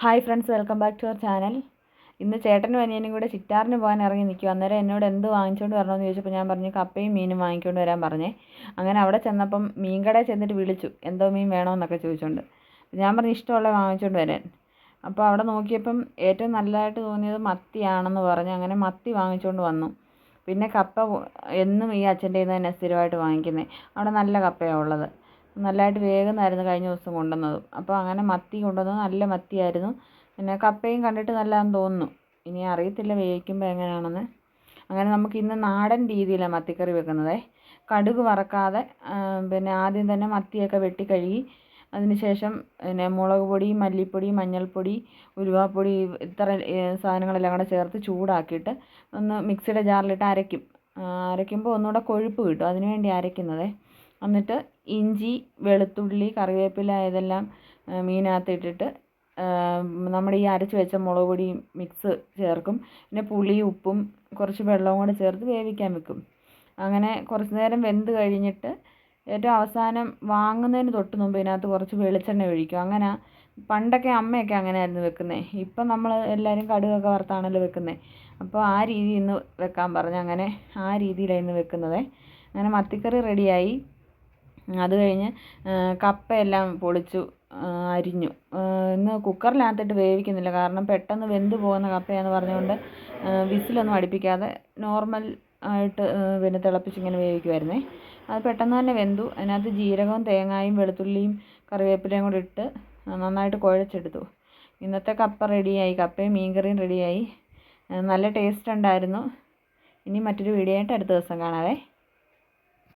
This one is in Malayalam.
Hi friends, welcome back to our channel. ഇന്ന് ചേട്ടനും അനിയനും കൂടെ ചിറ്റാറിന് പോകാൻ ഇറങ്ങി നിൽക്കും. അന്നേരം എന്നോട് എന്ത് വാങ്ങിച്ചുകൊണ്ട് വരണമെന്ന് ചോദിച്ചപ്പോൾ ഞാൻ പറഞ്ഞു കപ്പയും മീനും വാങ്ങിക്കൊണ്ട് വരാൻ പറഞ്ഞേ. അങ്ങനെ അവിടെ ചെന്നപ്പം മീൻ കടയിൽ ചെന്നിട്ട് വിളിച്ചു, എന്തോ മീൻ വേണമെന്നൊക്കെ ചോദിച്ചുകൊണ്ട്. ഞാൻ പറഞ്ഞു ഇഷ്ടമുള്ള വാങ്ങിച്ചുകൊണ്ട് വരാൻ. അപ്പോൾ അവിടെ നോക്കിയപ്പം ഏറ്റവും നല്ലതായിട്ട് തോന്നിയത് മത്തിയാണെന്ന് പറഞ്ഞു. അങ്ങനെ മത്തി വാങ്ങിച്ചുകൊണ്ട് വന്നു. പിന്നെ കപ്പ എന്നും ഈ അച്ഛൻ്റെ കയ്യിൽ നിന്ന് തന്നെ സ്ഥിരമായിട്ട് വാങ്ങിക്കുന്നത്. അവിടെ നല്ല കപ്പയാണ് ഉള്ളത്, നല്ലതായിട്ട് വേഗമായിരുന്നു കഴിഞ്ഞ ദിവസം കൊണ്ടുവന്നതും. അപ്പോൾ അങ്ങനെ മത്തി കൊണ്ടുവന്നത് നല്ല മത്തിയായിരുന്നു. പിന്നെ കപ്പയും കണ്ടിട്ട് നല്ലതാണെന്ന് തോന്നുന്നു. ഇനി അറിയത്തില്ല വേവിക്കുമ്പോൾ എങ്ങനെയാണെന്ന്. അങ്ങനെ നമുക്ക് ഇന്ന് നാടൻ രീതിയിലാണ് മത്തിക്കറി വെക്കുന്നത്. കടുക് വറക്കാതെ പിന്നെ ആദ്യം തന്നെ മത്തിയൊക്കെ വെട്ടി കഴുകി അതിന് ശേഷം പിന്നെ മുളക് പൊടി, മല്ലിപ്പൊടി, മഞ്ഞൾപ്പൊടി, ഉലുവാപ്പൊടി, ഇത്ര സാധനങ്ങളെല്ലാം കൂടെ ചേർത്ത് ചൂടാക്കിയിട്ട് ഒന്ന് മിക്സിയുടെ ജാറിലിട്ട് അരയ്ക്കും. അരയ്ക്കുമ്പോൾ ഒന്നുകൂടെ കൊഴുപ്പ് കിട്ടും, അതിന് വേണ്ടി അരയ്ക്കുന്നത്. എന്നിട്ട് ഇഞ്ചി, വെളുത്തുള്ളി, കറിവേപ്പില ഇതെല്ലാം മീനകത്ത് ഇട്ടിട്ട് നമ്മുടെ ഈ അരച്ച് വെച്ച മുളക് പൊടിയും മിക്സ് ചേർക്കും. പിന്നെ പുളിയും ഉപ്പും കുറച്ച് വെള്ളവും കൂടെ ചേർത്ത് വേവിക്കാൻ വെക്കും. അങ്ങനെ കുറച്ച് നേരം വെന്ത് കഴിഞ്ഞിട്ട് ഏറ്റവും അവസാനം വാങ്ങുന്നതിന് തൊട്ട് മുമ്പ് ഇതിനകത്ത് കുറച്ച് വെളിച്ചെണ്ണ ഒഴിക്കും. അങ്ങനെ പണ്ടൊക്കെ അമ്മയൊക്കെ അങ്ങനെയായിരുന്നു വെക്കുന്നത്. ഇപ്പം നമ്മൾ എല്ലാവരും കടുകൊക്കെ വറുത്താണല്ലോ വെക്കുന്നത്. അപ്പോൾ ആ രീതി ഇന്ന് വെക്കാൻ പറഞ്ഞു. അങ്ങനെ ആ രീതിയിലാണ് ഇന്ന് വെക്കുന്നത്. അങ്ങനെ മത്തിക്കറി റെഡിയായി. അത് കഴിഞ്ഞ് കപ്പയെല്ലാം പൊളിച്ചു അരിഞ്ഞു. ഇന്ന് കുക്കറിനകത്തിട്ട് വേവിക്കുന്നില്ല, കാരണം പെട്ടെന്ന് വെന്ത് പോകുന്ന കപ്പയാണെന്ന് പറഞ്ഞുകൊണ്ട് വിസിലൊന്നും അടുപ്പിക്കാതെ നോർമൽ ആയിട്ട് പിന്നെ തിളപ്പിച്ചിങ്ങനെ വേവിക്കുമായിരുന്നേ. അത് പെട്ടെന്ന് തന്നെ വെന്തു. അതിനകത്ത് ജീരകവും തേങ്ങായും വെളുത്തുള്ളിയും കറിവേപ്പിലയും കൂടി ഇട്ട് നന്നായിട്ട് കുഴച്ചെടുത്തു. ഇന്നത്തെ കപ്പ റെഡിയായി, കപ്പയും മീൻകറിയും റെഡിയായി. നല്ല ടേസ്റ്റ് ഉണ്ടായിരുന്നു. ഇനി മറ്റൊരു വീഡിയോ ആയിട്ട് അടുത്ത ദിവസം കാണാവേ.